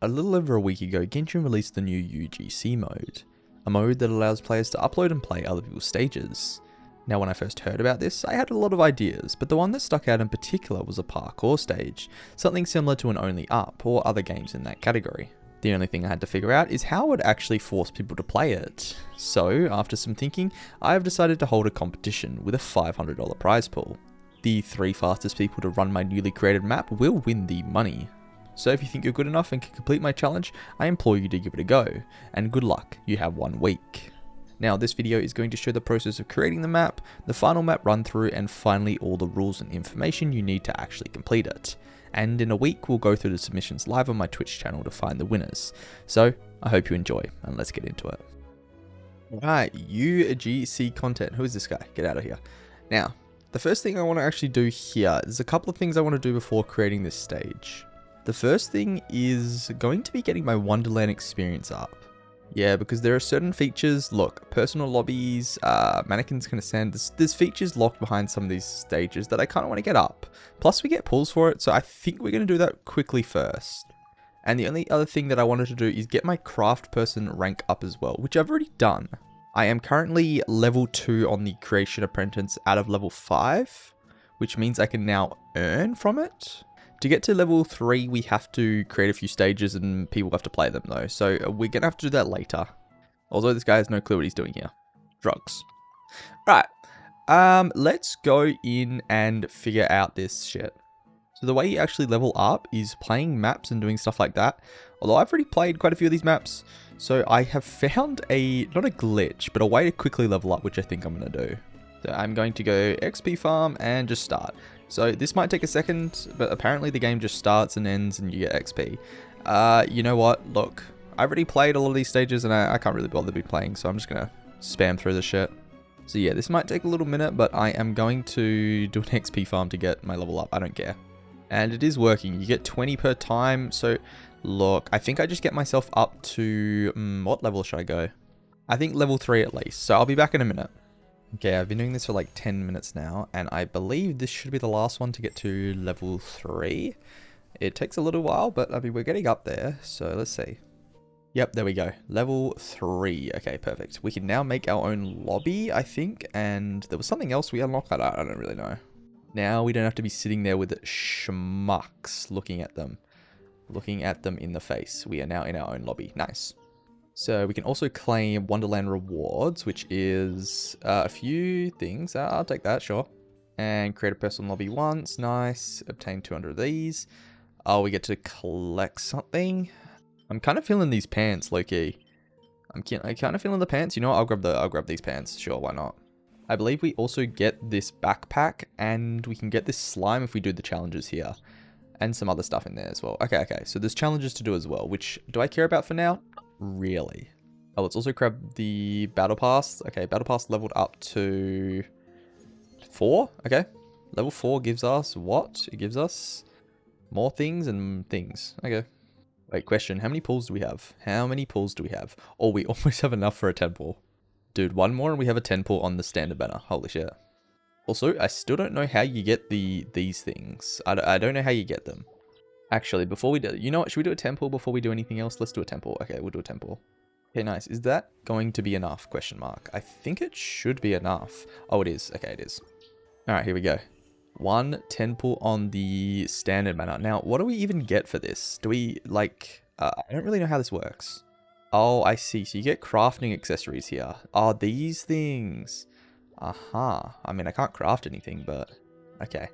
A little over a week ago, Genshin released the new UGC mode, a mode that allows players to upload and play other people's stages. Now when I first heard about this, I had a lot of ideas, but the one that stuck out in particular was a parkour stage, something similar to an Only Up or other games in that category. The only thing I had to figure out is how I would actually force people to play it. So, after some thinking, I have decided to hold a competition with a $500 prize pool. The 3 fastest people to run my newly created map will win the money. So if you think you're good enough and can complete my challenge, I implore you to give it a go, and good luck, you have 1 week. Now this video is going to show the process of creating the map, the final map run through, and finally all the rules and information you need to actually complete it. And in a week we'll go through the submissions live on my Twitch channel to find the winners. So I hope you enjoy, and let's get into it. Alright, UGC content. Who is this guy? Get out of here. Now, the first thing I want to actually do here, there's a couple of things I want to do before creating this stage. The first thing is going to be getting my Wonderland experience up. Yeah, because there are certain features, look, personal lobbies, mannequins can ascend, there's features locked behind some of these stages that I kind of want to get up. Plus we get pulls for it, so I think we're going to do that quickly first. And the only other thing that I wanted to do is get my craft person rank up as well, which I've already done. I am currently level 2 on the creation apprentice out of level 5, which means I can now earn from it. To get to level 3, we have to create a few stages and people have to play them though. So we're going to have to do that later. Although this guy has no clue what he's doing here. Drugs. Right. Let's go in and figure out this shit. So the way you actually level up is playing maps and doing stuff like that. Although I've already played quite a few of these maps. So I have found not a glitch, but a way to quickly level up, which I think I'm going to do. So I'm going to go XP farm and just start. So this might take a second, but apparently the game just starts and ends and you get XP. You know what? Look, I've already played a lot of these stages and I can't really bother to be playing, so I'm just going to spam through the shit. So yeah, this might take a little minute, but I am going to do an XP farm to get my level up. I don't care. And it is working. You get 20 per time. So look, I think I just get myself up to... what level should I go? I think level 3 at least. So I'll be back in a minute. Okay, I've been doing this for like 10 minutes now, and I believe this should be the last one to get to level 3. It takes a little while, but I mean, we're getting up there, so let's see. Yep, there we go. Level 3. Okay, perfect. We can now make our own lobby, I think, and there was something else we unlocked. I don't really know. Now we don't have to be sitting there with schmucks looking at them in the face. We are now in our own lobby. Nice. So we can also claim Wonderland rewards, which is a few things. I'll take that, sure. And create a personal lobby once. Nice. Obtain 200 of these. Oh, we get to collect something. I'm kind of feeling these pants, low-key. I'm kind of feeling the pants. You know what? I'll grab these pants. Sure, why not? I believe we also get this backpack, and we can get this slime if we do the challenges here. And some other stuff in there as well. Okay. So there's challenges to do as well, which do I care about for now? Really? Oh, let's also grab the battle pass. Okay, battle pass leveled up to 4. Okay, level 4 gives us what? It gives us more things and things. Okay. Wait, question. How many pulls do we have? Oh, we almost have enough for a 10 pull. Dude, 1 more and we have a 10 pull on the standard banner. Holy shit. Also, I still don't know how you get these things. I don't know how you get them. Actually, before we do, you know what? Should we do a temple before we do anything else? Let's do a temple. Okay, we'll do a temple. Okay, nice. Is that going to be enough? Question mark. I think it should be enough. Oh, it is. Okay, it is. All right, here we go. 1 temple on the standard manner. Now, what do we even get for this? Do we, like... I don't really know how this works. Oh, I see. So you get crafting accessories here. Oh, these things. Aha. I mean, I can't craft anything, but... Okay.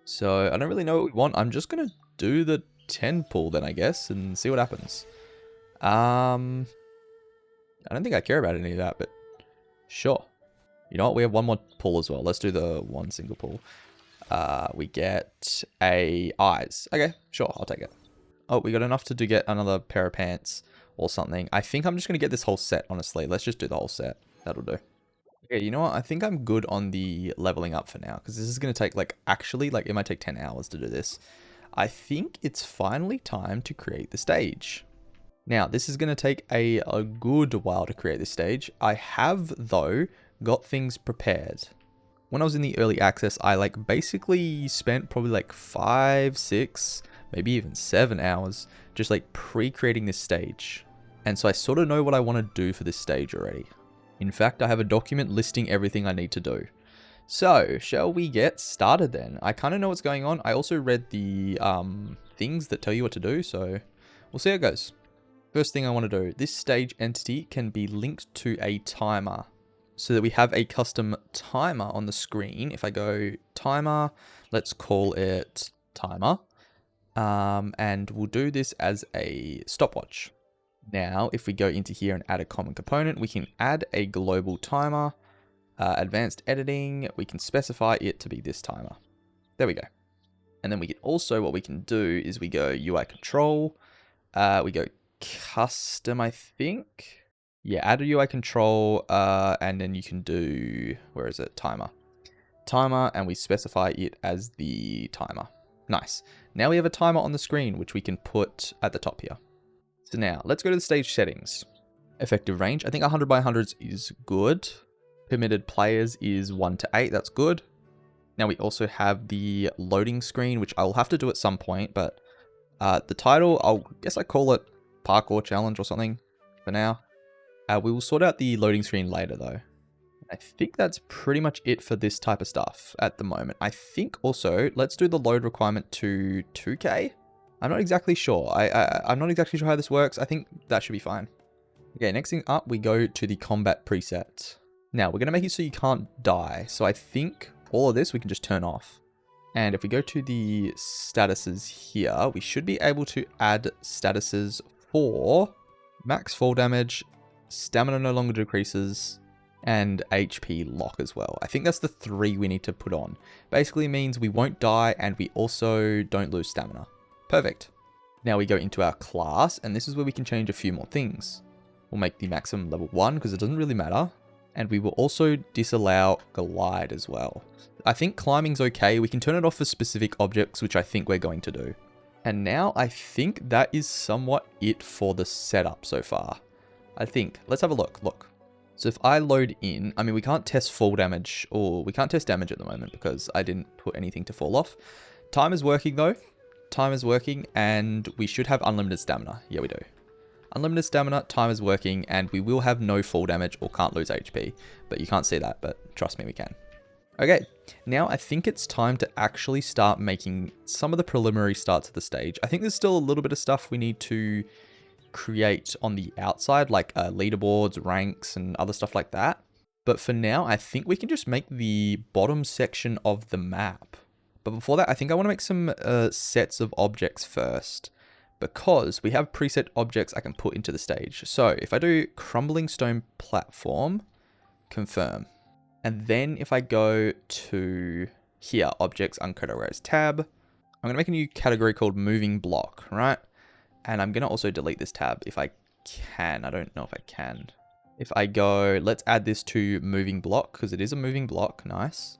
So, I don't really know what we want. I'm just going to do the 10 pull then, I guess, and see what happens. I don't think I care about any of that, but sure. You know what? We have 1 more pull as well. Let's do the 1 single pull. We get a eyes. Okay, sure. I'll take it. Oh, we got enough to get another pair of pants or something. I think I'm just going to get this whole set, honestly. Let's just do the whole set. That'll do. Okay, you know what? I think I'm good on the leveling up for now, because this is going to take, it might take 10 hours to do this. I think it's finally time to create the stage. Now, this is going to take a good while to create this stage. I have, though, got things prepared. When I was in the early access, I basically spent probably 5, 6, maybe even 7 hours, just like pre-creating this stage. And so I sort of know what I want to do for this stage already. In fact, I have a document listing everything I need to do. So, shall we get started then? I kind of know what's going on. I also read the things that tell you what to do, so we'll see how it goes. First thing I want to do, this stage entity can be linked to a timer so that we have a custom timer on the screen. If I go timer, let's call it timer, and we'll do this as a stopwatch. Now, if we go into here and add a common component, we can add a global timer. Advanced editing, we can specify it to be this timer. There we go. And then we can also, what we can do is we go UI control, we go custom, I think. Yeah, add a UI control, and then you can do, where is it? Timer. Timer, and we specify it as the timer. Nice. Now we have a timer on the screen, which we can put at the top here. So now, let's go to the stage settings. Effective range, I think 100 by 100s is good. Permitted players is 1 to 8, that's good. Now we also have the loading screen, which I'll have to do at some point, but the title, I call it Parkour Challenge or something for now. We will sort out the loading screen later though. I think that's pretty much it for this type of stuff at the moment. I think also, let's do the load requirement to 2K. I'm not exactly sure. I'm not exactly sure how this works. I think that should be fine. Okay, next thing up, we go to the combat preset. Now, we're going to make it so you can't die. So I think all of this we can just turn off. And if we go to the statuses here, we should be able to add statuses for max fall damage, stamina no longer decreases, and HP lock as well. I think that's the 3 we need to put on. Basically means we won't die and we also don't lose stamina. Perfect. Now we go into our class, and this is where we can change a few more things. We'll make the maximum level 1 because it doesn't really matter. And we will also disallow glide as well. I think climbing's okay. We can turn it off for specific objects, which I think we're going to do. And now I think that is somewhat it for the setup so far. I think. Let's have a look. Look. So if I load in, I mean, we can't test fall damage, or we can't test damage at the moment because I didn't put anything to fall off. Time is working though. Time is working, and we should have unlimited stamina. Yeah, we do. Unlimited stamina, time is working, and we will have no fall damage or can't lose HP. But you can't see that, but trust me, we can. Okay, now I think it's time to actually start making some of the preliminary starts of the stage. I think there's still a little bit of stuff we need to create on the outside, like leaderboards, ranks, and other stuff like that. But for now, I think we can just make the bottom section of the map. But before that, I think I want to make some sets of objects first, because we have preset objects I can put into the stage. So if I do crumbling stone platform, confirm. And then if I go to here, objects uncategorized tab, I'm going to make a new category called moving block, right? And I'm going to also delete this tab if I can. I don't know if I can. If I go, let's add this to moving block because it is a moving block. Nice.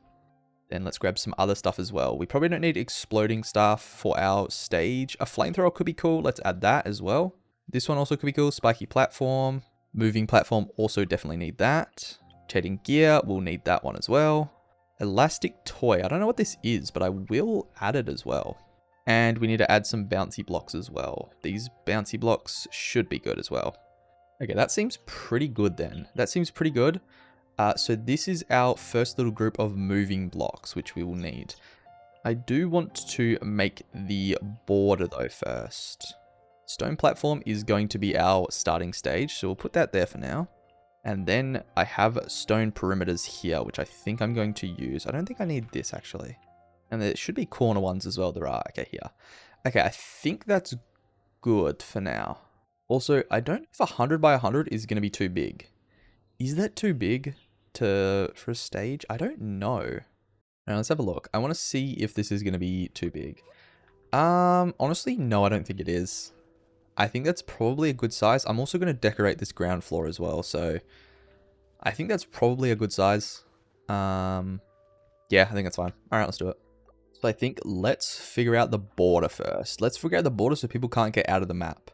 Then let's grab some other stuff as well. We probably don't need exploding stuff for our stage. A flamethrower could be cool. Let's add that as well. This one also could be cool. Spiky platform. Moving platform also definitely need that. Rotating gear, we'll need that one as well. Elastic toy. I don't know what this is, but I will add it as well. And we need to add some bouncy blocks as well. These bouncy blocks should be good as well. Okay, that seems pretty good then. That seems pretty good. So this is our first little group of moving blocks, which we will need. I do want to make the border though first. Stone platform is going to be our starting stage, so we'll put that there for now. And then I have stone perimeters here, which I think I'm going to use. I don't think I need this actually. And there should be corner ones as well. There are. Okay, here. Okay, I think that's good for now. Also, I don't know if 100 by 100 is going to be too big. Is that too big for a stage? I don't know. Now let's have a look. I want to see if this is going to be too big. Honestly, no, I don't think it is. I think that's probably a good size. I'm also going to decorate this ground floor as well, so I think that's probably a good size. Yeah, I think that's fine. All right, let's do it. So I think let's figure out the border first. Let's figure out the border so people can't get out of the map.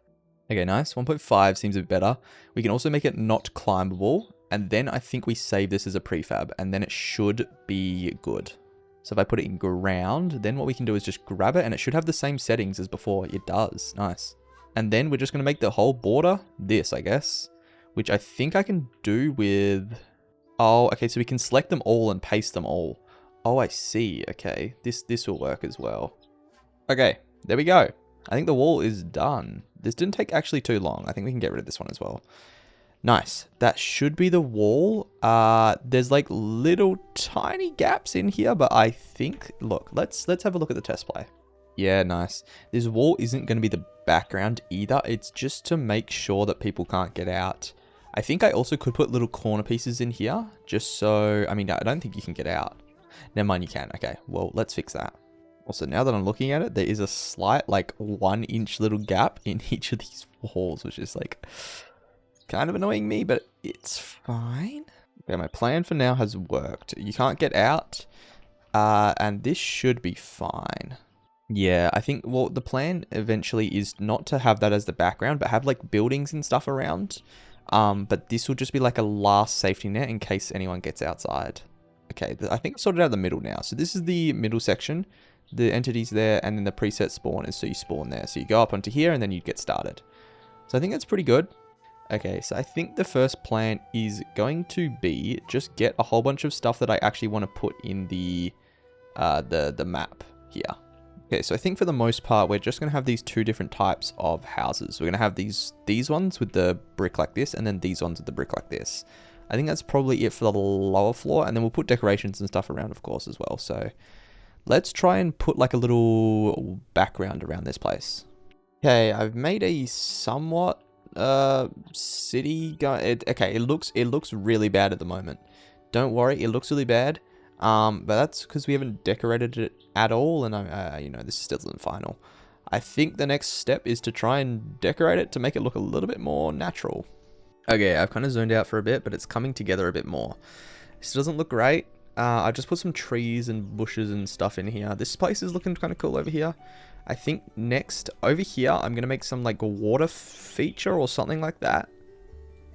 Okay, nice. 1.5 seems a bit better. We can also make it not climbable. And then I think we save this as a prefab. And then it should be good. So if I put it in ground, then what we can do is just grab it, and it should have the same settings as before. It does. Nice. And then we're just going to make the whole border this, I guess, which I think I can do with... Oh, okay, so we can select them all and paste them all. Oh, I see. Okay, this will work as well. Okay, there we go. I think the wall is done. This didn't take actually too long. I think we can get rid of this one as well. Nice. That should be the wall. There's like little tiny gaps in here, but I think, look, let's have a look at the test play. Yeah, nice. This wall isn't going to be the background either. It's just to make sure that people can't get out. I think I also could put little corner pieces in here just so, I mean, I don't think you can get out. Never mind, you can. Okay, well, let's fix that. Also, now that I'm looking at it, there is a slight like 1 inch little gap in each of these walls, which is like kind of annoying me, but it's fine. Okay, my plan for now has worked. You can't get out, and this should be fine. Yeah, I think, well, the plan eventually is not to have that as the background, but have like buildings and stuff around. But this will just be like a last safety net in case anyone gets outside. Okay, I think it's sorted out the middle now. So this is the middle section. The entities there, and then the preset spawn is so you spawn there. So you go up onto here, and then you get started. So I think that's pretty good. Okay, so I think the first plan is going to be just get a whole bunch of stuff that I actually want to put in the map here. Okay, so I think for the most part, we're just going to have these 2 different types of houses. We're going to have these ones with the brick like this, and then these ones with the brick like this. I think that's probably it for the lower floor, and then we'll put decorations and stuff around, of course, as well. So let's try and put like a little background around this place. Okay, I've made a somewhat city okay, it looks really bad at the moment. Don't worry, it looks really bad. But that's because we haven't decorated it at all, and you know, this still isn't final. I think the next step is to try and decorate it to make it look a little bit more natural. Okay, I've kind of zoned out for a bit, but it's coming together a bit more. This doesn't look great. I just put some trees and bushes and stuff in here. This place is looking kind of cool over here. I think next over here, I'm going to make some like water feature or something like that.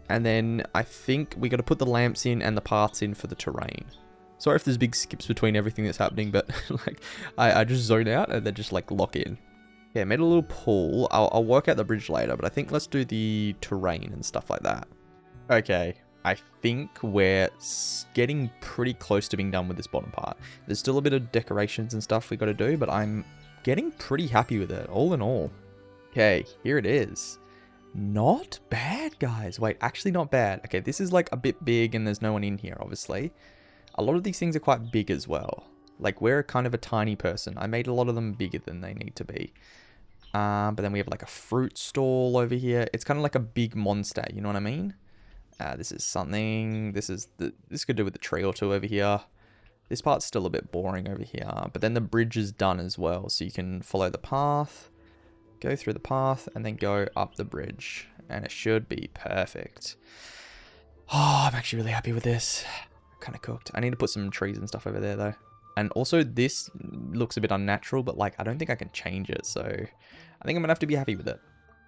And then I think we got to put the lamps in and the paths in for the terrain. Sorry if there's big skips between everything that's happening, but like I just zone out and then just like lock in. Yeah, made a little pool. I'll work out the bridge later, but I think let's do the terrain and stuff like that. Okay, I think we're getting pretty close to being done with this bottom part. There's still a bit of decorations and stuff we got to do, but I'm getting pretty happy with it, all in all. Okay, here it is. Not bad, guys. Wait, actually not bad. Okay, this is like a bit big and there's no one in here, obviously. A lot of these things are quite big as well. Like, we're kind of a tiny person. I made a lot of them bigger than they need to be. But then we have like a fruit stall over here. It's kind of like a big monster, you know what I mean? This is something. This could do with a tree or two over here. This part's still a bit boring over here. But then the bridge is done as well. So you can follow the path, go through the path, and then go up the bridge. And it should be perfect. Oh, I'm actually really happy with this. Kind of cooked. I need to put some trees and stuff over there though. And also this looks a bit unnatural, but like I don't think I can change it, so I think I'm gonna have to be happy with it.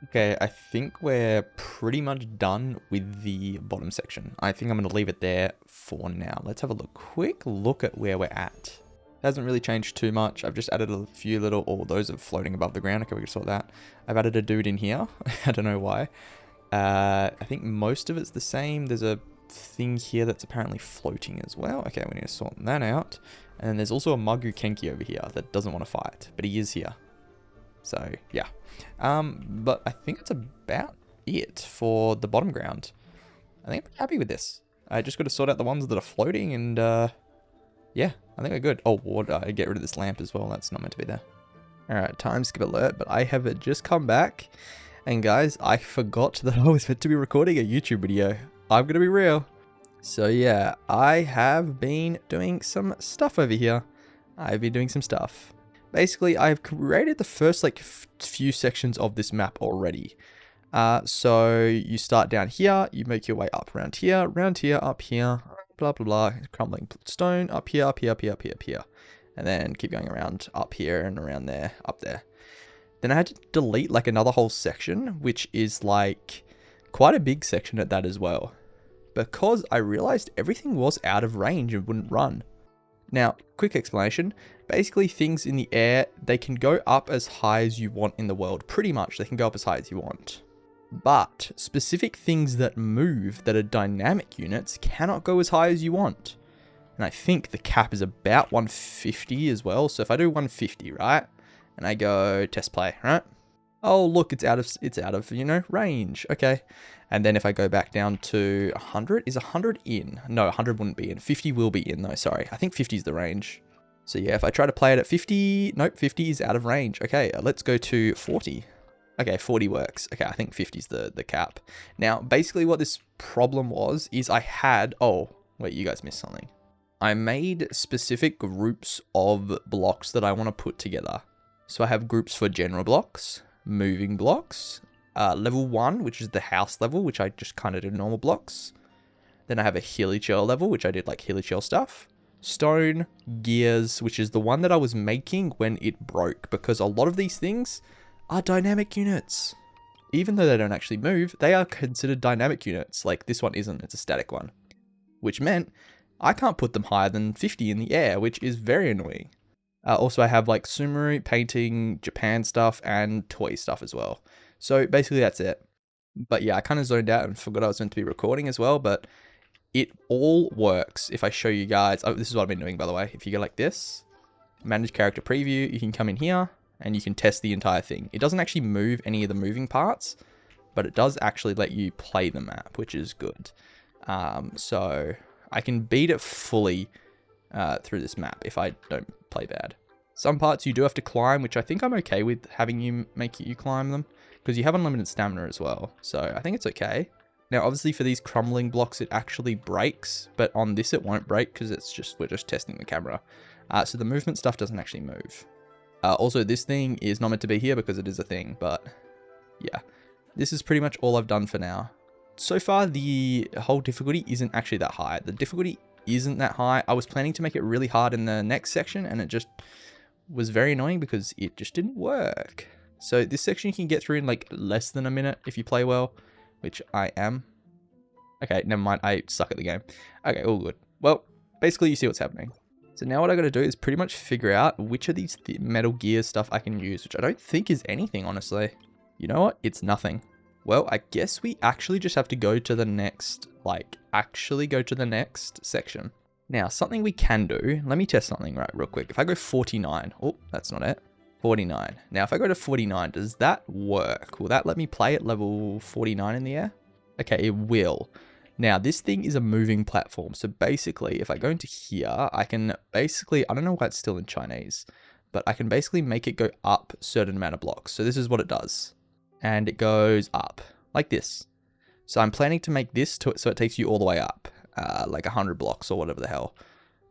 Okay, I think we're pretty much done with the bottom section. I think I'm gonna leave it there for now. Let's have a quick look at where we're at. It hasn't really changed too much. I've just added a few little, those are floating above the ground. Okay, we can sort that. I've added a dude in here. I don't know why. I think most of it's the same. There's a thing here that's apparently floating as well. Okay, we need to sort that out. And then there's also a Magu Kenki over here that doesn't want to fight, but he is here. So yeah. But I think that's about it for the bottom ground. I think I'm happy with this. I just got to sort out the ones that are floating, and yeah, I think we're good. Oh, water. I get rid of this lamp as well. That's not meant to be there. All right, time skip alert, but I have just come back. And guys, I forgot that I was meant to be recording a YouTube video. I'm going to be real. So yeah, I have been doing some stuff over here. I've been doing some stuff. Basically, I've created the first like few sections of this map already. So you start down here, you make your way up around here, up here, blah, blah, blah, crumbling stone, up here, up here, up here, up here, up here. And then keep going around up here and around there, up there. Then I had to delete like another whole section, which is like quite a big section at that as well. Because I realized everything was out of range and wouldn't run. Now, quick explanation. Basically, things in the air, they can go up as high as you want in the world. Pretty much, they can go up as high as you want. But specific things that move, that are dynamic units, cannot go as high as you want. And I think the cap is about 150 as well. So if I do 150, right? And I go test play, right? Oh, look, it's out of, you know, range. Okay. And then if I go back down to 100, is 100 in? No, 100 wouldn't be in. 50 will be in though, sorry. I think 50 is the range. So yeah, if I try to play it at 50, nope, 50 is out of range. Okay, let's go to 40. Okay, 40 works. Okay, I think 50 is the cap. Now, basically what this problem was is I had, oh, wait, you guys missed something. I made specific groups of blocks that I want to put together. So I have groups for general blocks, moving blocks, level 1, which is the house level, which I just kind of did normal blocks. Then I have a hilly shell level, which I did like hilly shell stuff. Stone, gears, which is the one that I was making when it broke, because a lot of these things are dynamic units. Even though they don't actually move, they are considered dynamic units. Like this one isn't, it's a static one. Which meant I can't put them higher than 50 in the air, which is very annoying. Also, I have like sumeru, painting, Japan stuff, and toy stuff as well. So basically that's it. But yeah, I kind of zoned out and forgot I was meant to be recording as well, but it all works. If I show you guys, oh, this is what I've been doing, by the way. If you go like this, manage character preview, you can come in here and you can test the entire thing. It doesn't actually move any of the moving parts, but it does actually let you play the map, which is good. So I can beat it fully through this map if I don't play bad. Some parts you do have to climb, which I think I'm okay with having you make you climb them, because you have unlimited stamina as well. So I think it's okay. Now, obviously for these crumbling blocks, it actually breaks, but on this it won't break because we're just testing the camera. So the movement stuff doesn't actually move. Also, this thing is not meant to be here because it is a thing, but yeah, this is pretty much all I've done for now. So far, the whole difficulty isn't actually that high. The difficulty isn't that high. I was planning to make it really hard in the next section, and it just was very annoying because it just didn't work. So this section you can get through in like less than a minute if you play well, which I am. Okay, never mind. I suck at the game. Okay, all good. Well, basically you see what's happening. So now what I got to do is pretty much figure out which of these Metal Gear stuff I can use, which I don't think is anything, honestly. You know what? It's nothing. Well, I guess we actually just have to go to the next, section. Now, something we can do, let me test something right real quick. If I go 49, oh, that's not it. 49. Now, if I go to 49, does that work? Will that let me play at level 49 in the air? Okay, it will. Now, this thing is a moving platform. So basically, if I go into here, I can basically, I don't know why it's still in Chinese, but I can basically make it go up a certain amount of blocks. So this is what it does. And it goes up like this. So I'm planning to make this so it takes you all the way up, like 100 blocks or whatever the hell.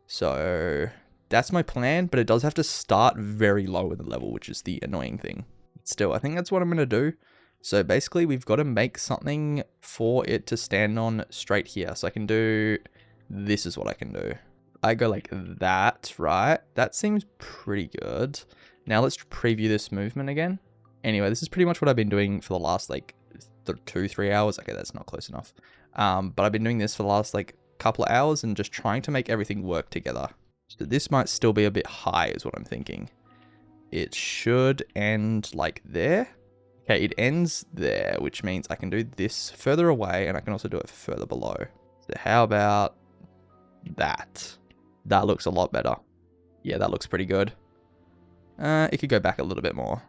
So that's my plan, but it does have to start very low in the level, which is the annoying thing. Still, I think that's what I'm going to do. So basically, we've got to make something for it to stand on straight here. So I can do, this is what I can do. I go like that, right? That seems pretty good. Now let's preview this movement again. Anyway, this is pretty much what I've been doing for the last like 2-3 hours. Okay, that's not close enough. But I've been doing this for the last like couple of hours and just trying to make everything work together. So this might still be a bit high is what I'm thinking. It should end like there. Okay, it ends there, which means I can do this further away and I can also do it further below. So how about that? That looks a lot better. Yeah, that looks pretty good. It could go back a little bit more.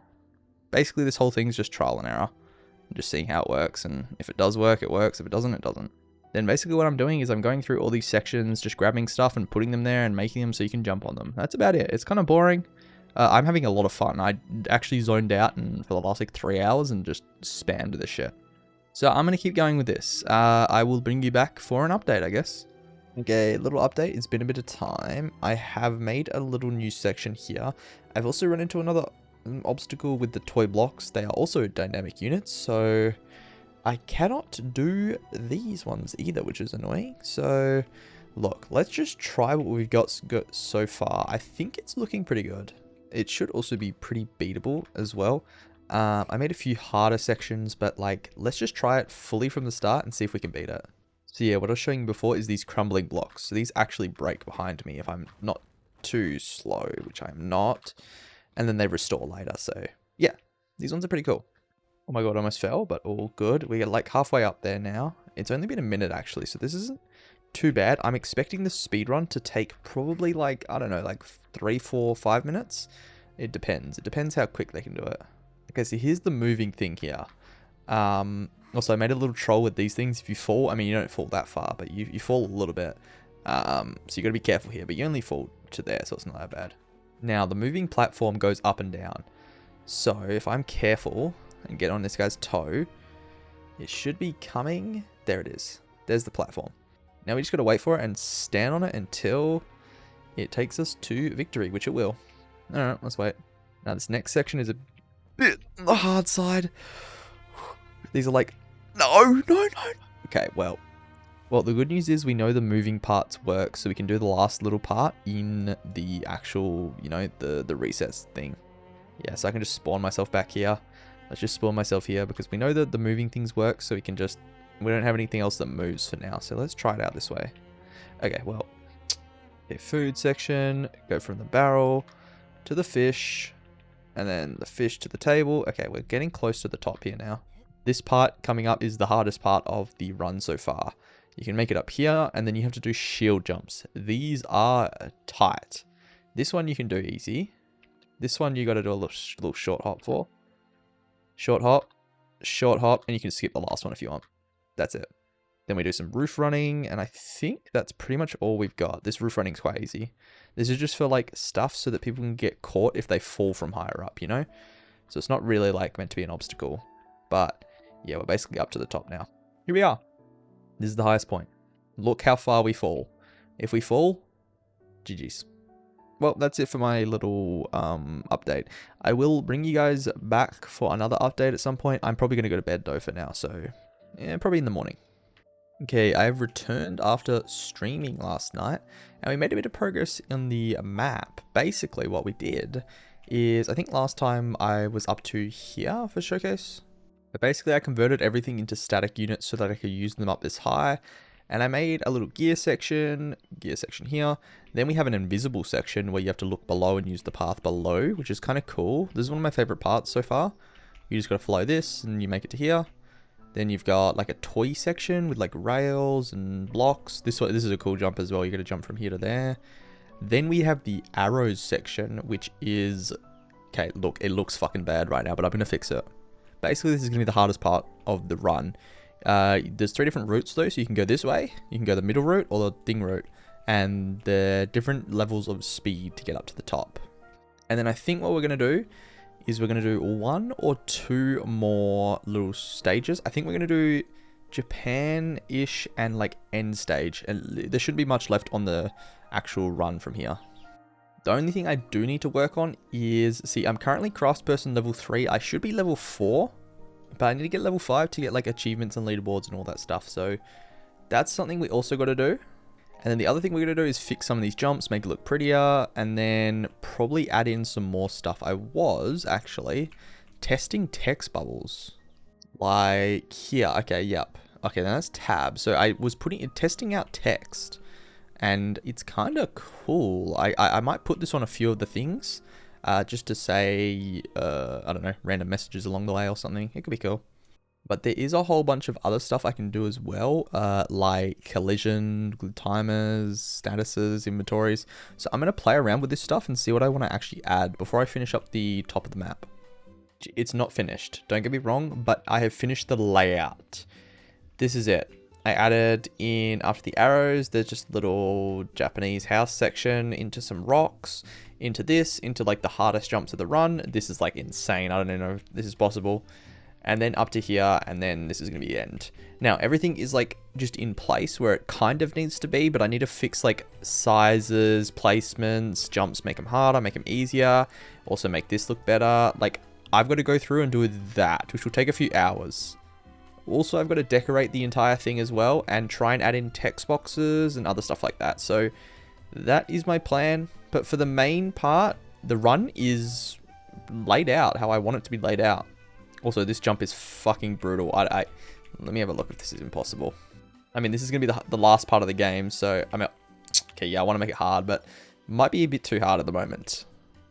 Basically, this whole thing is just trial and error. I'm just seeing how it works, and if it does work, it works. If it doesn't, it doesn't. Then basically what I'm doing is I'm going through all these sections, just grabbing stuff and putting them there and making them so you can jump on them. That's about it. It's kind of boring. I'm having a lot of fun. I actually zoned out for the last like 3 hours and just spammed this shit. So I'm going to keep going with this. I will bring you back for an update, I guess. Okay, little update. It's been a bit of time. I have made a little new section here. I've also run into another obstacle with the toy blocks. They are also dynamic units, so I cannot do these ones either, which is annoying. So look, let's just try what we've got so far. I think it's looking pretty good. It should also be pretty beatable as well. I made a few harder sections, but like, let's just try it fully from the start and see if we can beat it. So yeah, what I was showing you before is these crumbling blocks. So these actually break behind me if I'm not too slow, which I am not. And then they restore later. So yeah, these ones are pretty cool. Oh my god, I almost fell, but all good. We are like halfway up there now. It's only been a minute actually, so this isn't too bad. I'm expecting the speedrun to take probably like, I don't know, like 3, 4, 5 minutes. It depends. It depends how quick they can do it. Okay, so here's the moving thing here. Also, I made a little troll with these things. If you fall, I mean, you don't fall that far, but you fall a little bit. So you got to be careful here, but you only fall to there, so it's not that bad. Now, the moving platform goes up and down. So if I'm careful and get on this guy's toe, it should be coming. There it is. There's the platform. Now we just got to wait for it and stand on it until it takes us to victory, which it will. All right, let's wait. Now this next section is a bit on the hard side. These are like, no. Okay, well, the good news is we know the moving parts work, so we can do the last little part in the actual, you know, the recess thing. Yeah, so I can just spawn myself back here. Let's just spawn myself here because we know that the moving things work, so we don't have anything else that moves for now. So let's try it out this way. Okay, well, okay, food section, go from the barrel to the fish, and then the fish to the table. Okay, we're getting close to the top here now. This part coming up is the hardest part of the run so far. You can make it up here, and then you have to do shield jumps. These are tight. This one you can do easy. This one you got to do a little short hop for. Short hop, and you can skip the last one if you want. That's it. Then we do some roof running, and I think that's pretty much all we've got. This roof running is quite easy. This is just for like stuff so that people can get caught if they fall from higher up, you know? So it's not really like meant to be an obstacle. But yeah, we're basically up to the top now. Here we are. This is the highest point. Look how far we fall. If we fall, GG's. Well, that's it for my little update. I will bring you guys back for another update at some point. I'm probably going to go to bed though for now, so yeah, probably in the morning. Okay, I have returned after streaming last night, and we made a bit of progress on the map. Basically, what we did is, I think last time I was up to here for showcase. But basically, I converted everything into static units so that I could use them up this high. And I made a little gear section here. Then we have an invisible section where you have to look below and use the path below, which is kind of cool. This is one of my favorite parts so far. You just got to follow this and you make it to here. Then you've got like a toy section with like rails and blocks. This is a cool jump as well. You got to jump from here to there. Then we have the arrows section, which is, okay, look, it looks fucking bad right now, but I'm going to fix it. Basically, this is going to be the hardest part of the run. There's 3 different routes though, so you can go this way, you can go the middle route or the thing route, and the different levels of speed to get up to the top. And then I think what we're going to do is we're going to do 1 or 2 more little stages. I think we're going to do Japan-ish and like end stage, and there shouldn't be much left on the actual run from here. The only thing I do need to work on is, see, I'm currently craftsperson level 3. I should be level 4. But I need to get level 5 to get like achievements and leaderboards and all that stuff. So that's something we also got to do. And then the other thing we're going to do is fix some of these jumps, make it look prettier, and then probably add in some more stuff. I was actually testing text bubbles. Like here. Okay, yep. Okay, then that's tab. So I was testing out text, and it's kind of cool. I might put this on a few of the things. Just to say, I don't know, random messages along the way or something. It could be cool. But there is a whole bunch of other stuff I can do as well, like collision, timers, statuses, inventories. So I'm going to play around with this stuff and see what I want to actually add before I finish up the top of the map. It's not finished, don't get me wrong, but I have finished the layout. This is it. I added in, after the arrows, there's just little Japanese house section into some rocks, into this, into like the hardest jumps of the run. This is like insane. I don't know if this is possible. And then up to here, and then this is going to be the end. Now, everything is like just in place where it kind of needs to be, but I need to fix like sizes, placements, jumps, make them harder, make them easier. Also make this look better. Like, I've got to go through and do that, which will take a few hours. Also, I've got to decorate the entire thing as well and try and add in text boxes and other stuff like that. So that is my plan. But for the main part, the run is laid out how I want it to be laid out. Also, this jump is fucking brutal. Let me have a look if this is impossible. I mean, this is going to be the last part of the game. So, I mean, okay, yeah, I want to make it hard, but Might be a bit too hard at the moment.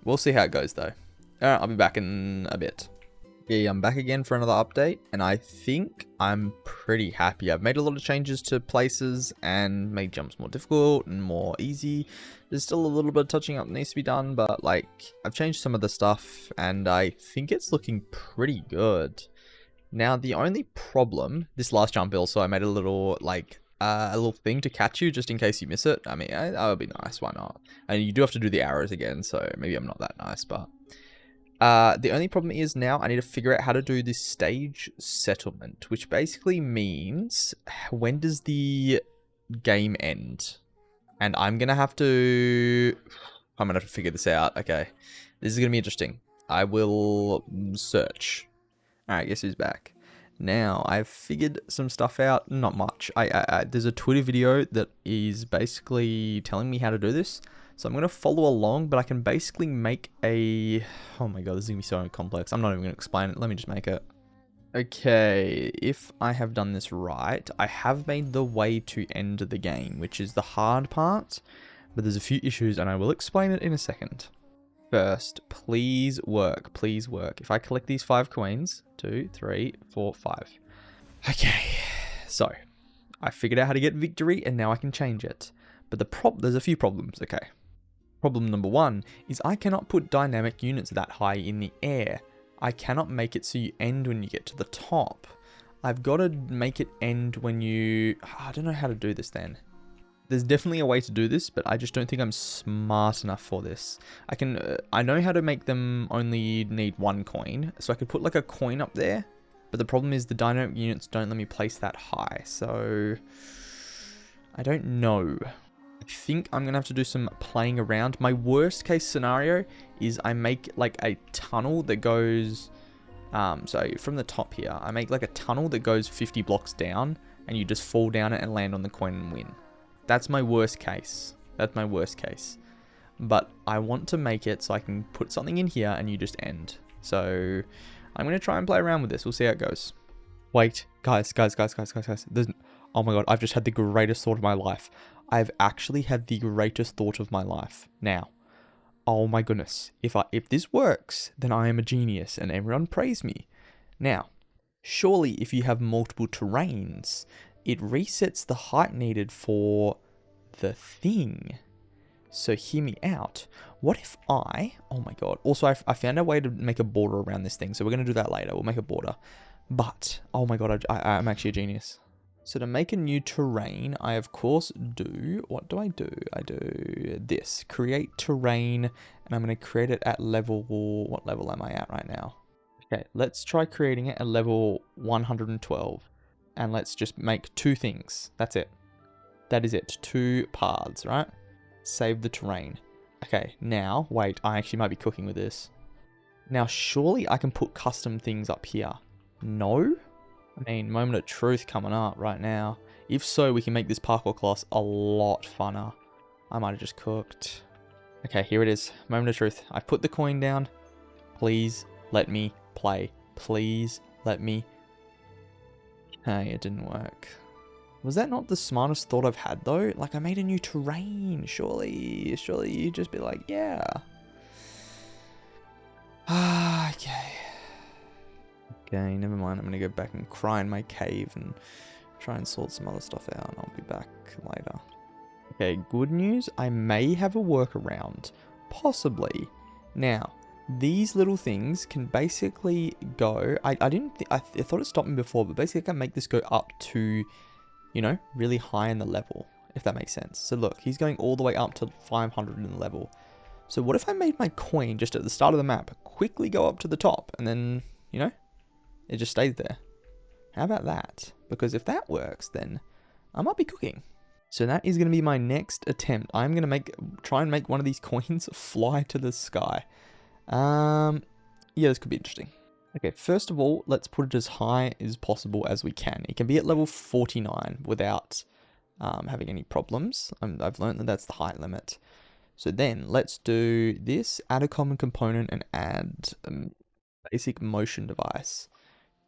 We'll see how it goes though. Alright, I'll be back in a bit. Yeah, I'm back again for another update, and I think I'm pretty happy. I've made a lot of changes to places and made jumps more difficult and more easy. There's still a little bit of touching up that needs to be done, but like I've changed some of the stuff and I think it's looking pretty good. Now the only problem, this last jump also I made a little like a little thing to catch you just in case you miss it. I mean, that would be nice, why not? And you do have to do the arrows again, so maybe I'm not that nice, but the only problem is now I need to figure out how to do this stage settlement, which basically means when does the game end? And I'm going to have to figure this out. Okay, this is going to be interesting. I will search. All right, guess who's back? Now, I've figured some stuff out. Not much. There's a Twitter video that is basically telling me how to do this. So I'm going to follow along, but I can basically make a... Oh my god, this is going to be so complex. I'm not even going to explain it. Let me just make it. Okay, if I have done this right, I have made the way to end the game, which is the hard part. But there's a few issues, and I will explain it in a second. First, please work. Please work. If I collect these 5 coins, 2, 3, 4, 5. Okay, so I figured out how to get victory, and now I can change it. But there's a few problems, okay. Problem number 1 is I cannot put dynamic units that high in the air. I cannot make it so you end when you get to the top. I've got to make it end when you... I don't know how to do this then. There's definitely a way to do this, but I just don't think I'm smart enough for this. I know how to make them only need 1 coin, so I could put like a coin up there, but the problem is the dynamic units don't let me place that high, so I don't know. I think I'm gonna have to do some playing around. My worst case scenario is I make like a tunnel that goes, so from the top here, I make like a tunnel that goes 50 blocks down, and you just fall down it and land on the coin and win. That's my worst case. That's my worst case. But I want to make it so I can put something in here and you just end. So I'm going to try and play around with this. We'll see how it goes. Wait, guys. Oh my god, I've just had the greatest thought of my life. I've actually had the greatest thought of my life. Now, oh my goodness. If this works, then I am a genius and everyone praise me. Now, surely if you have multiple terrains, it resets the height needed for the thing. So hear me out. What if oh my god. Also, I found a way to make a border around this thing. So we're going to do that later. We'll make a border. But, oh my god, I'm actually a genius. So to make a new terrain, I of course do, what do? I do this. Create terrain, and I'm going to create it at level, what level am I at right now? Okay, let's try creating it at level 112. And let's just make 2 things. That's it. That is it. 2 paths, right? Save the terrain. Okay, now, wait, I actually might be cooking with this. Now, surely I can put custom things up here. No? I mean, moment of truth coming up right now. If so, we can make this parkour class a lot funner. I might have just cooked. Okay, here it is. Moment of truth. I put the coin down. Please let me play. Please let me... Hey, it didn't work. Was that not the smartest thought I've had though? Like, I made a new terrain. Surely you'd just be like, yeah. Okay. Okay, never mind. I'm gonna go back and cry in my cave and try and sort some other stuff out. I'll be back later. Okay, good news. I may have a workaround. Possibly. Now, these little things can basically go... I thought it stopped me before, but basically I can make this go up to, you know, really high in the level, if that makes sense. So look, he's going all the way up to 500 in the level. So what if I made my coin just at the start of the map quickly go up to the top and then, you know, it just stays there? How about that? Because if that works, then I might be cooking. So that is going to be my next attempt. I'm going to try and make one of these coins fly to the sky. Yeah, this could be interesting. Okay, first of all, let's put it as high as possible as we can. It can be at level 49 without having any problems. I've learned that that's the height limit. So then let's do this, add a common component and add a basic motion device.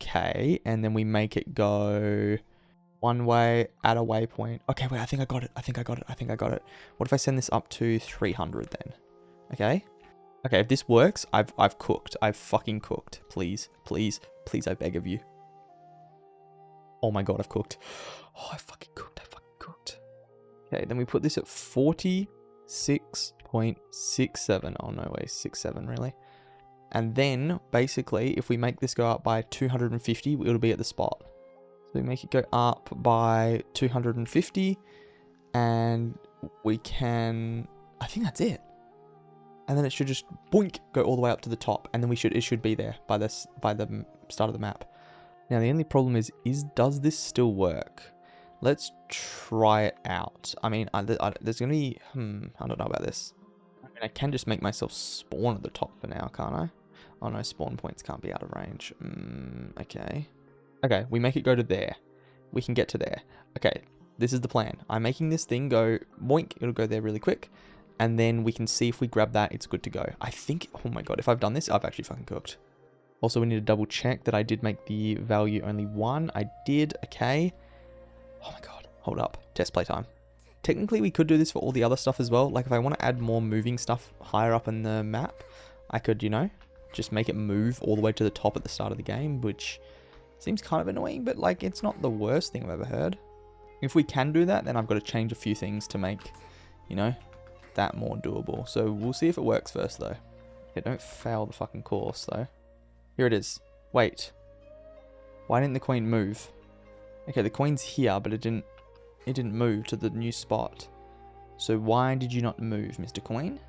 Okay, and then we make it go One way at a waypoint. Okay, wait, I think I got it. I think I got it. I think I got it. What if I send this up to 300 then? Okay. Okay, if this works, I've cooked. I've fucking cooked. Please, please, please, I beg of you. Oh my god, I've cooked. Oh, I fucking cooked. I fucking cooked. Okay, then we put this at 46.67. Oh, no way. 67, really? And then, basically, if we make this go up by 250, it'll be at the spot. So we make it go up by 250. And we can... I think that's it. And then it should just, boink, go all the way up to the top. And then it should be there by the start of the map. Now, the only problem is does this still work? Let's try it out. I mean, there's going to be... I don't know about this. I mean, I can just make myself spawn at the top for now, can't I? Oh no, spawn points can't be out of range. Okay. Okay, we make it go to there. We can get to there. Okay, this is the plan. I'm making this thing go boink. It'll go there really quick. And then we can see if we grab that, it's good to go. I think, oh my god, if I've done this, I've actually fucking cooked. Also, we need to double check that I did make the value only 1. I did, okay. Oh my god, hold up. Test play time. Technically, we could do this for all the other stuff as well. Like, if I want to add more moving stuff higher up in the map, I could, you know, just make it move all the way to the top at the start of the game, which seems kind of annoying, but, like, it's not the worst thing I've ever heard. If we can do that, then I've got to change a few things to make, you know, that more doable. So we'll see if it works first, though. Yeah, don't fail the fucking course, though. Here it is. Wait. Why didn't the queen move? Okay, the queen's here, but it didn't move to the new spot. So why did you not move, Mr. Queen?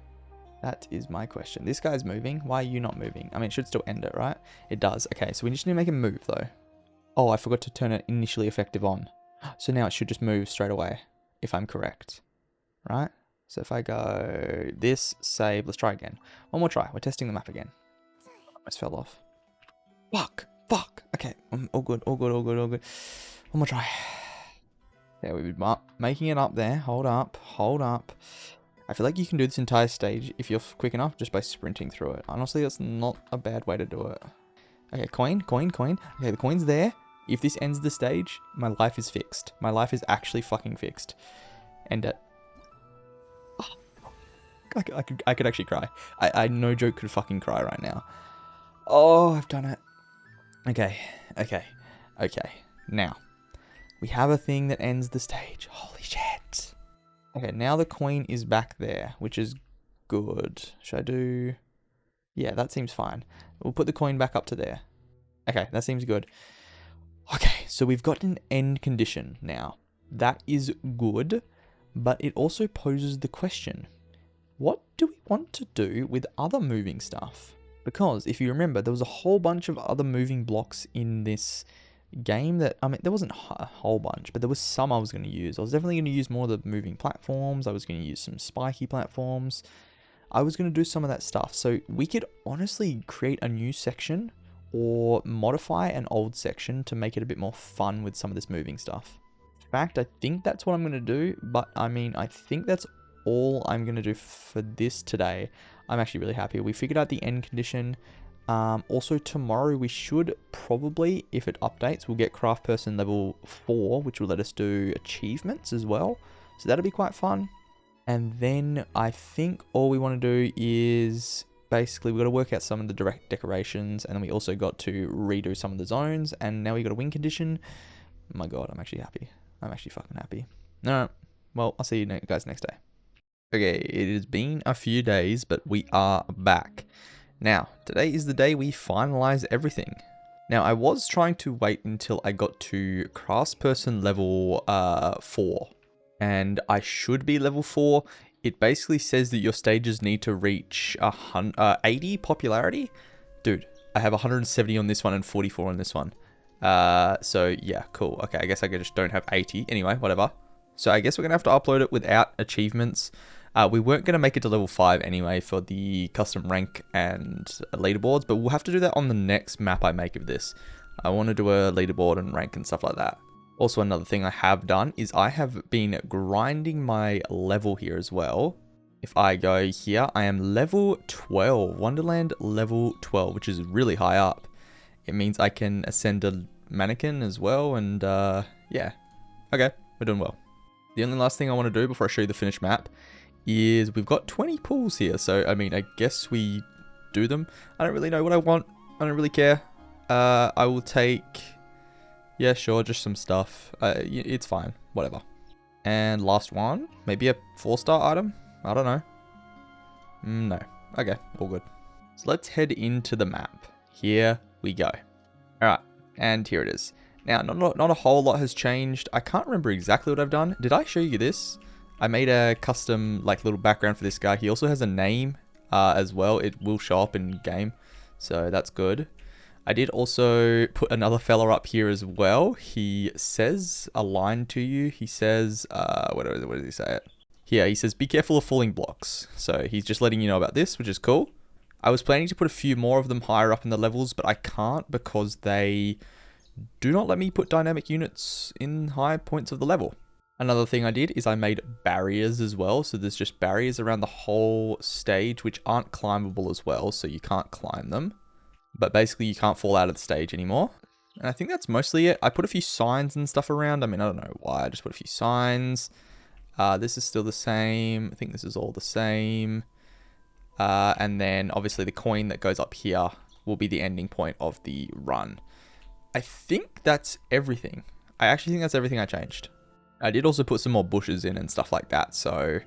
That is my question. This guy's moving. Why are you not moving? I mean, it should still end it, right? It does. Okay, so we just need to make him move, though. Oh, I forgot to turn it initially effective on. So now it should just move straight away, if I'm correct. Right? So if I go this, save, let's try again. One more try. We're testing the map again. Almost fell off. Fuck. Fuck. Okay, all good, all good, all good, all good. One more try. There we go. Making it up there. Hold up. Hold up. I feel like you can do this entire stage if you're quick enough just by sprinting through it. Honestly, that's not a bad way to do it. Okay, coin, coin, coin. Okay, the coin's there. If this ends the stage, my life is fixed. My life is actually fucking fixed. End it. Oh, I could actually cry. I no joke could fucking cry right now. Oh, I've done it. Okay, okay, okay. Now, we have a thing that ends the stage. Holy shit. Okay, now the queen is back there, which is good. Should I do... Yeah, that seems fine. We'll put the coin back up to there. Okay, that seems good. Okay, so we've got an end condition now. That is good, but it also poses the question, what do we want to do with other moving stuff? Because if you remember, there was a whole bunch of other moving blocks in this game that, I mean, there wasn't a whole bunch, but there was some I was going to use. I was definitely going to use more of the moving platforms. I was going to use some spiky platforms. I was going to do some of that stuff. So we could honestly create a new section or modify an old section to make it a bit more fun with some of this moving stuff. In fact, I think that's what I'm going to do, but I mean, I think that's all I'm going to do for this today. I'm actually really happy. We figured out the end condition. Also tomorrow we should probably, if it updates, we'll get craft person level 4, which will let us do achievements as well. So that'll be quite fun. And then I think all we want to do is basically we've got to work out some of the direct decorations, and then we also got to redo some of the zones, and now we got a win condition. Oh my god, I'm actually happy. I'm actually fucking happy. No, well, I'll see you guys next day. Okay, it has been a few days, but we are back. Now, today is the day we finalize everything. Now, I was trying to wait until I got to craftsperson level 4. And I should be level 4. It basically says that your stages need to reach 80 popularity. Dude, I have 170 on this one and 44 on this one. So, yeah, cool. Okay, I guess I just don't have 80. Anyway, whatever. So, I guess we're going to have to upload it without achievements. We weren't going to make it to level 5 anyway for the custom rank and leaderboards, but we'll have to do that on the next map I make of this. I want to do a leaderboard and rank and stuff like that. Also, another thing I have done is I have been grinding my level here as well. If I go here, I am level 12, Wonderland level 12, which is really high up. It means I can ascend a mannequin as well, and yeah, Okay, we're doing well. The only last thing I want to do before I show you the finished map is we've got 20 pools here. So, I mean, I guess we do them. I don't really know what I want. I don't really care. I will take... Yeah, sure, just some stuff. It's fine. Whatever. And last one. Maybe a 4-star item? I don't know. No. Okay, all good. So let's head into the map. Here we go. Alright, and here it is. Now, not a whole lot has changed. I can't remember exactly what I've done. Did I show you this? I made a custom like little background for this guy. He also has a name as well. It will show up in game. So that's good. I did also put another fella up here as well. He says a line to you. He says, what does he say it? Here, he says, be careful of falling blocks. So he's just letting you know about this, which is cool. I was planning to put a few more of them higher up in the levels, but I can't because they do not let me put dynamic units in high points of the level. Another thing I did is I made barriers as well. So there's just barriers around the whole stage, which aren't climbable as well. So you can't climb them. But basically you can't fall out of the stage anymore. And I think that's mostly it. I put a few signs and stuff around. I mean, I don't know why. I just put a few signs. This is still the same. I think this is all the same. And then obviously the coin that goes up here will be the ending point of the run. I think that's everything. I actually think that's everything I changed. I did also put some more bushes in and stuff like that. So,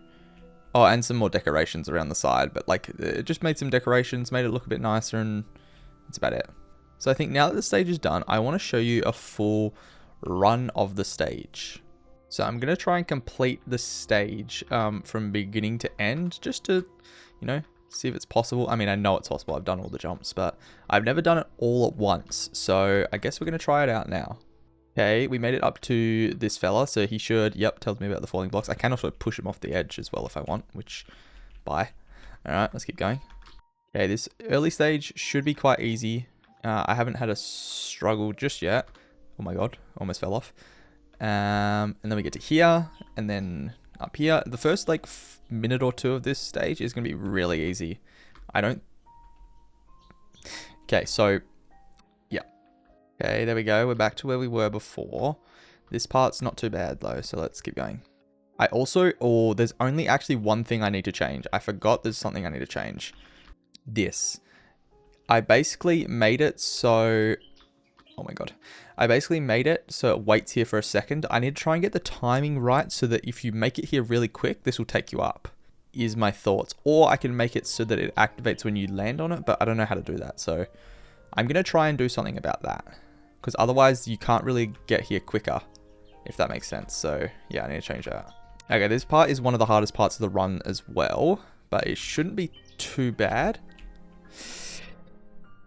oh, and some more decorations around the side. But like, it just made some decorations, made it look a bit nicer, and that's about it. So I think now that the stage is done, I want to show you a full run of the stage. So I'm going to try and complete the stage from beginning to end, just to, you know, see if it's possible. I mean, I know it's possible. I've done all the jumps, but I've never done it all at once. So I guess we're going to try it out now. Okay, we made it up to this fella. So he should, yep, tells me about the falling blocks. I can also push him off the edge as well if I want, which, bye. All right, let's keep going. Okay, this early stage should be quite easy. I haven't had a struggle just yet. Oh my god, almost fell off. And then we get to here, and then up here. The first like minute or two of this stage is going to be really easy. Okay, so yeah. Okay, there we go. We're back to where we were before. This part's not too bad though, so let's keep going. I also, there's only actually one thing I need to change. I forgot there's something I need to change. This. I basically made it so... Oh my god. I basically made it so it waits here for a second. I need to try and get the timing right so that if you make it here really quick, this will take you up, is my thoughts. Or I can make it so that it activates when you land on it, but I don't know how to do that. So I'm going to try and do something about that, because otherwise you can't really get here quicker, if that makes sense. So yeah, I need to change that. Okay, this part is one of the hardest parts of the run as well, but it shouldn't be too bad.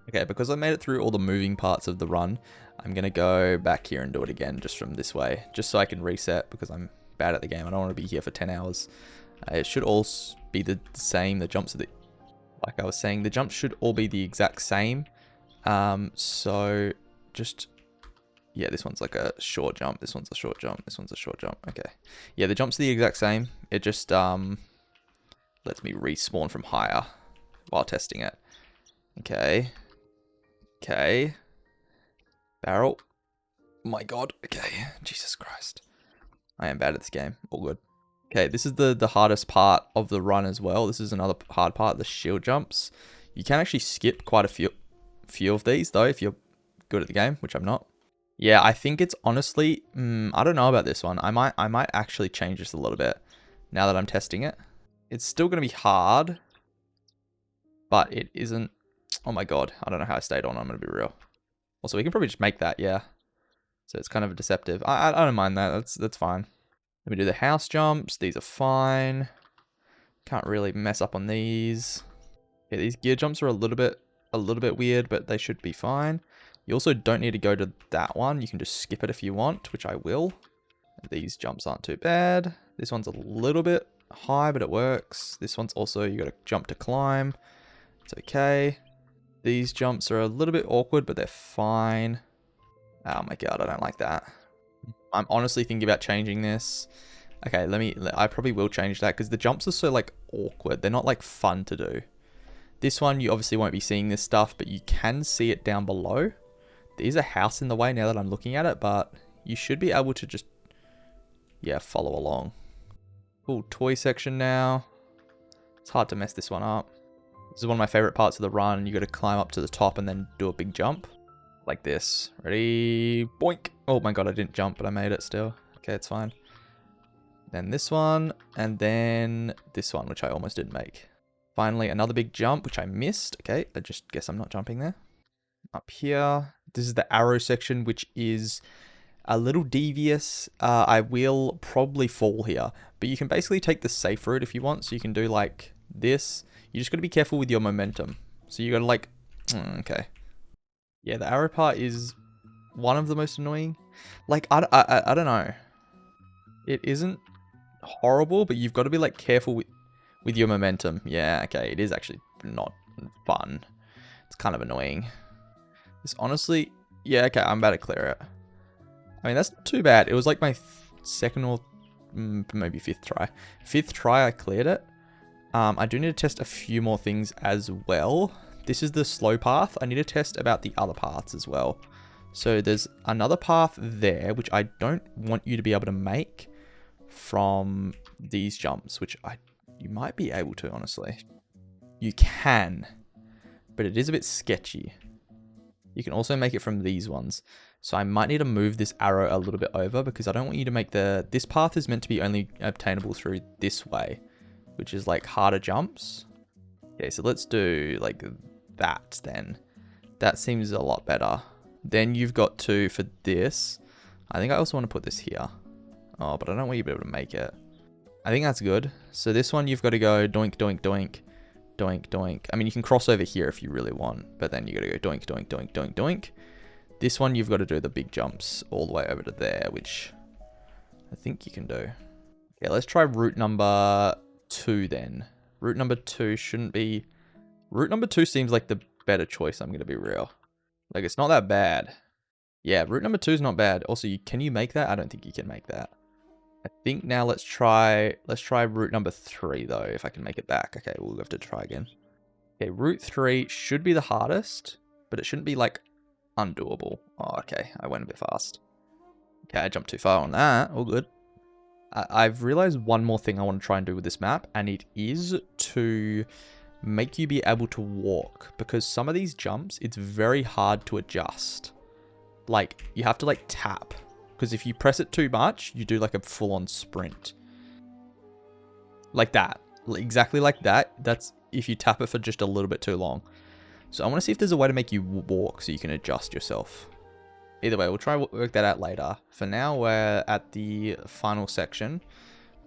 Okay, because I made it through all the moving parts of the run, I'm going to go back here and do it again just from this way, just so I can reset, because I'm bad at the game. I don't want to be here for 10 hours. It should all be the same. The jumps are like I was saying, the jumps should all be the exact same. So just, yeah, this one's like a short jump. This one's a short jump. This one's a short jump. Okay. Yeah, the jumps are the exact same. It just lets me respawn from higher while testing it. Okay. Okay. Barrel. Oh my god. Okay. Jesus Christ. I am bad at this game. All good. Okay, this is the hardest part of the run as well. This is another hard part, the shield jumps. You can actually skip quite a few of these though if you're good at the game, which I'm not. Yeah, I think it's honestly, I don't know about this one. I might actually change this a little bit now that I'm testing it. It's still going to be hard, but it isn't. Oh my god, I don't know how I stayed on. I'm going to be real. Also, we can probably just make that, yeah. So it's kind of deceptive. I don't mind that. That's fine. Let me do the house jumps. These are fine. Can't really mess up on these. Yeah, these gear jumps are a little bit weird, but they should be fine. You also don't need to go to that one. You can just skip it if you want, which I will. These jumps aren't too bad. This one's a little bit high, but it works. This one's also, you got to jump to climb. It's okay. These jumps are a little bit awkward, but they're fine. Oh my god, I don't like that. I'm honestly thinking about changing this. Okay, I probably will change that because the jumps are so like awkward. They're not like fun to do. This one, you obviously won't be seeing this stuff, but you can see it down below. There is a house in the way now that I'm looking at it, but you should be able to just yeah, follow along. Cool, toy section now. It's hard to mess this one up. This is one of my favorite parts of the run. You got to climb up to the top and then do a big jump. Like this. Ready? Boink! Oh my god, I didn't jump, but I made it still. Okay, it's fine. Then this one, and then this one, which I almost didn't make. Finally, another big jump, which I missed. Okay, I just guess I'm not jumping there. Up here. This is the arrow section, which is a little devious. I will probably fall here, but you can basically take the safe route if you want. So you can do like this. You just got to be careful with your momentum. So you got to like, okay. Yeah, the arrow part is one of the most annoying. Like, I don't know. It isn't horrible, but you've got to be like careful with your momentum. Yeah, okay, it is actually not fun. It's kind of annoying. This honestly, yeah, okay, I'm about to clear it. I mean, that's not too bad. It was like my second or maybe fifth try. Fifth try, I cleared it. I do need to test a few more things as well. This is the slow path. I need to test about the other paths as well. So there's another path there, which I don't want you to be able to make from these jumps, which you might be able to, honestly. You can, but it is a bit sketchy. You can also make it from these ones. So I might need to move this arrow a little bit over because I don't want you to make this path is meant to be only obtainable through this way, which is like harder jumps. Okay, so let's do like that then. That seems a lot better. Then you've got to, for this, I think I also want to put this here. Oh, but I don't want you to be able to make it. I think that's good. So this one, you've got to go doink, doink, doink, doink, doink. I mean, you can cross over here if you really want, but then you got to go doink, doink, doink, doink, doink. This one, you've got to do the big jumps all the way over to there, which I think you can do. Okay, let's try route number 2 then. Route number 2 shouldn't be... Route number 2 seems like the better choice, I'm going to be real. Like, it's not that bad. Yeah, route number 2 is not bad. Also, can you make that? I don't think you can make that. I think now let's try route number 3 though, if I can make it back. Okay, we'll have to try again. Okay, route 3 should be the hardest, but it shouldn't be like undoable. Oh, okay, I went a bit fast. Okay, I jumped too far on that. All good. I've realized one more thing I want to try and do with this map, and it is to make you be able to walk, because some of these jumps, it's very hard to adjust. Like, you have to like tap, because if you press it too much, you do like a full-on sprint. Like that. Exactly like that. That's if you tap it for just a little bit too long. So I want to see if there's a way to make you walk so you can adjust yourself. Either way, we'll try to work that out later. For now, we're at the final section,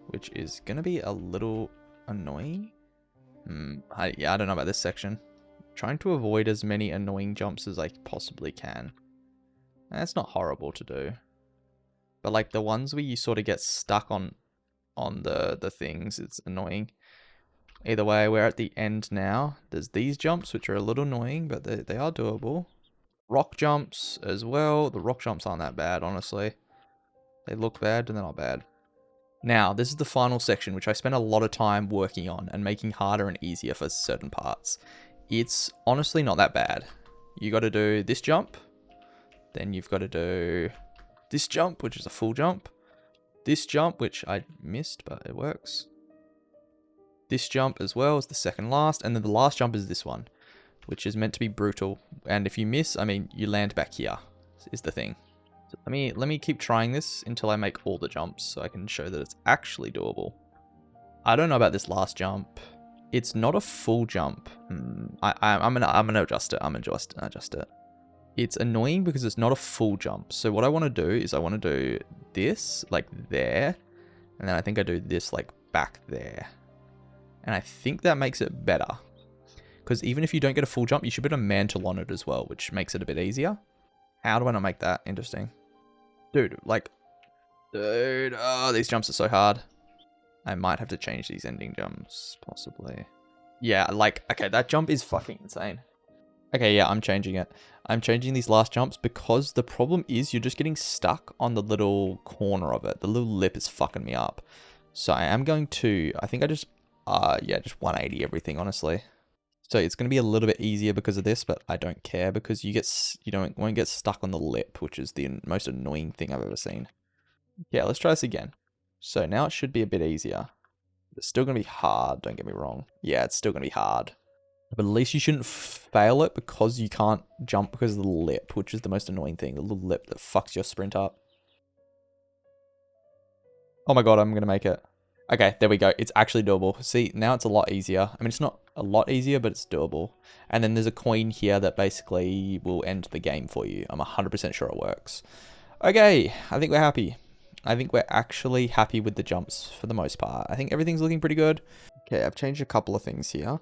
which is going to be a little annoying. Yeah, I don't know about this section. Trying to avoid as many annoying jumps as I possibly can. That's not horrible to do. But like the ones where you sort of get stuck on the things, it's annoying. Either way, we're at the end now. There's these jumps, which are a little annoying, but they are doable. Rock jumps as well. The rock jumps aren't that bad, honestly. They look bad, and they're not bad. Now, this is the final section, which I spent a lot of time working on and making harder and easier for certain parts. It's honestly not that bad. You got to do this jump. Then you've got to do this jump, which is a full jump. This jump, which I missed, but it works. This jump as well is the second last. And then the last jump is this one, which is meant to be brutal. And if you miss, I mean, you land back here is the thing. So let me keep trying this until I make all the jumps so I can show that it's actually doable. I don't know about this last jump. It's not a full jump. I'm gonna adjust it. I'm gonna adjust it. It's annoying because it's not a full jump. So what I want to do is I want to do this like there, and then I think I do this like back there. And I think that makes it better. Because even if you don't get a full jump, you should be able to mantle on it as well, which makes it a bit easier. How do I not make that interesting? Dude, oh, these jumps are so hard. I might have to change these ending jumps, possibly. Yeah, like, okay, that jump is fucking insane. Okay, yeah, I'm changing it. I'm changing these last jumps because the problem is you're just getting stuck on the little corner of it. The little lip is fucking me up. So I am going to, I think I just 180 everything, honestly. So it's going to be a little bit easier because of this, but I don't care because you won't get stuck on the lip, which is the most annoying thing I've ever seen. Yeah, let's try this again. So now it should be a bit easier. It's still going to be hard, don't get me wrong. Yeah, it's still going to be hard. But at least you shouldn't fail it because you can't jump because of the lip, which is the most annoying thing. The little lip that fucks your sprint up. Oh my god, I'm going to make it. Okay, there we go. It's actually doable. See, now it's a lot easier. I mean, it's not a lot easier, but it's doable. And then there's a coin here that basically will end the game for you. I'm 100% sure it works. Okay, I think we're happy. I think we're actually happy with the jumps for the most part. I think everything's looking pretty good. Okay, I've changed a couple of things here.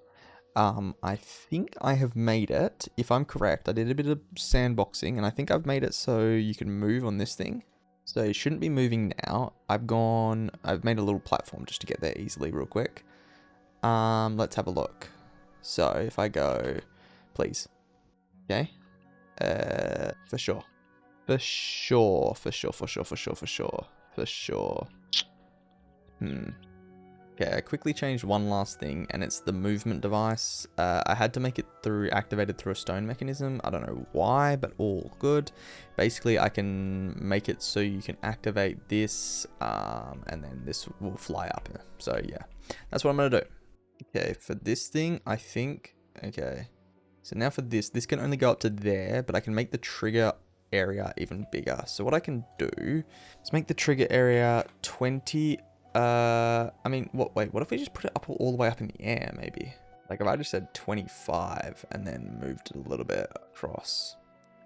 I think I have made it, if I'm correct, I did a bit of sandboxing, and I think I've made it so you can move on this thing. So you shouldn't be moving now. I've made a little platform just to get there easily real quick. Let's have a look. So if I go, please. Okay. For sure. For sure. Okay, I quickly changed one last thing, and it's the movement device. I had to make it activated through a stone mechanism. I don't know why, but all good. Basically, I can make it so you can activate this, and then this will fly up. So yeah, that's what I'm gonna do. Okay, for this thing, I think, okay. So now for this can only go up to there, but I can make the trigger area even bigger. So what I can do is make the trigger area 20. I mean, wait, what if we just put it up all the way up in the air, maybe? Like, if I just said 25 and then moved it a little bit across.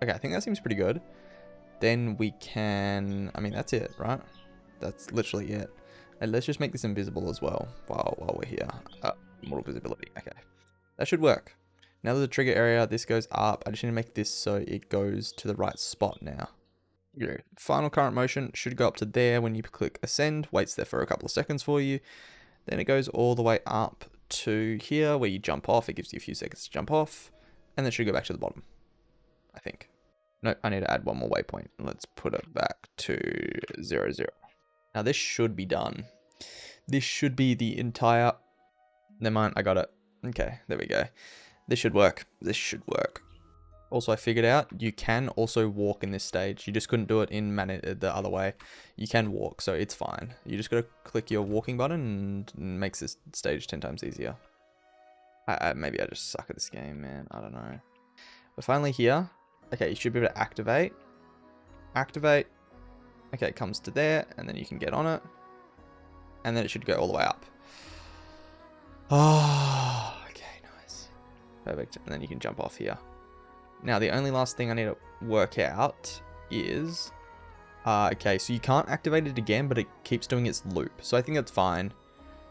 Okay, I think that seems pretty good. Then we can, I mean, that's it, right? That's literally it. And let's just make this invisible as well while we're here. Model visibility, okay. That should work. Now there's a trigger area, this goes up. I just need to make this so it goes to the right spot now. Your final current motion should go up to there when you click ascend, waits there for a couple of seconds for you. Then it goes all the way up to here where you jump off. It gives you a few seconds to jump off, and then it should go back to the bottom, I think. Nope, I need to add one more waypoint. Let's put it back to 0, 0. Now this should be done. This should be the entire, never mind, I got it. Okay, there we go. This should work. This should work. Also, I figured out you can also walk in this stage. You just couldn't do it in the other way. You can walk, so it's fine. You just gotta click your walking button and it makes this stage 10 times easier. Maybe I just suck at this game, man. I don't know. We're finally here. Okay, you should be able to activate. Activate. Okay, it comes to there, and then you can get on it. And then it should go all the way up. Oh, okay, nice. Perfect. And then you can jump off here. Now, the only last thing I need to work out is, okay, so you can't activate it again, but it keeps doing its loop. So I think that's fine.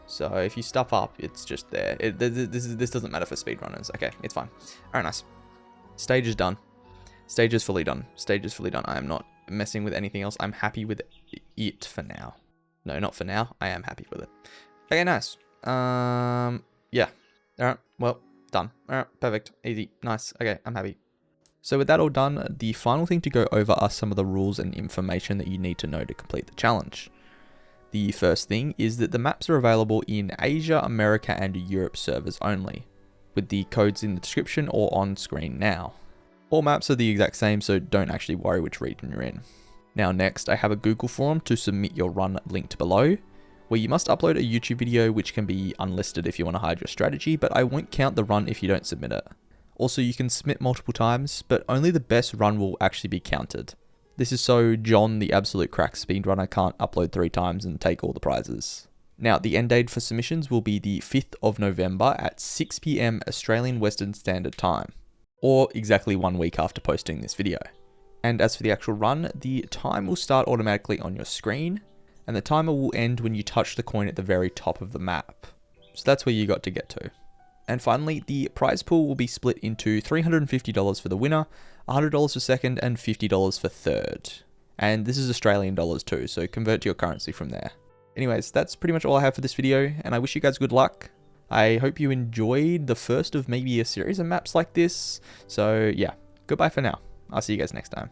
So if you stuff up, it's just there. This doesn't matter for speedrunners. Okay, it's fine. All right, nice. Stage is done. Stage is fully done. Stage is fully done. I am not messing with anything else. I'm happy with it for now. No, not for now. I am happy with it. Okay, nice. Yeah. All right, well, done. All right, perfect. Easy. Nice. Okay, I'm happy. So with that all done, the final thing to go over are some of the rules and information that you need to know to complete the challenge. The first thing is that the maps are available in Asia, America, and Europe servers only, with the codes in the description or on screen now. All maps are the exact same, so don't actually worry which region you're in. Now next, I have a Google form to submit your run linked below, where you must upload a YouTube video which can be unlisted if you want to hide your strategy, but I won't count the run if you don't submit it. Also, you can submit multiple times, but only the best run will actually be counted. This is so John, the absolute crack speedrunner, can't upload 3 times and take all the prizes. Now, the end date for submissions will be the 5th of November at 6 PM Australian Western Standard Time, or exactly 1 week after posting this video. And as for the actual run, the time will start automatically on your screen, and the timer will end when you touch the coin at the very top of the map. So that's where you got to get to. And finally, the prize pool will be split into $350 for the winner, $100 for second, and $50 for third. And this is Australian dollars too, so convert to your currency from there. Anyways, that's pretty much all I have for this video, and I wish you guys good luck. I hope you enjoyed the first of maybe a series of maps like this. So yeah, goodbye for now. I'll see you guys next time.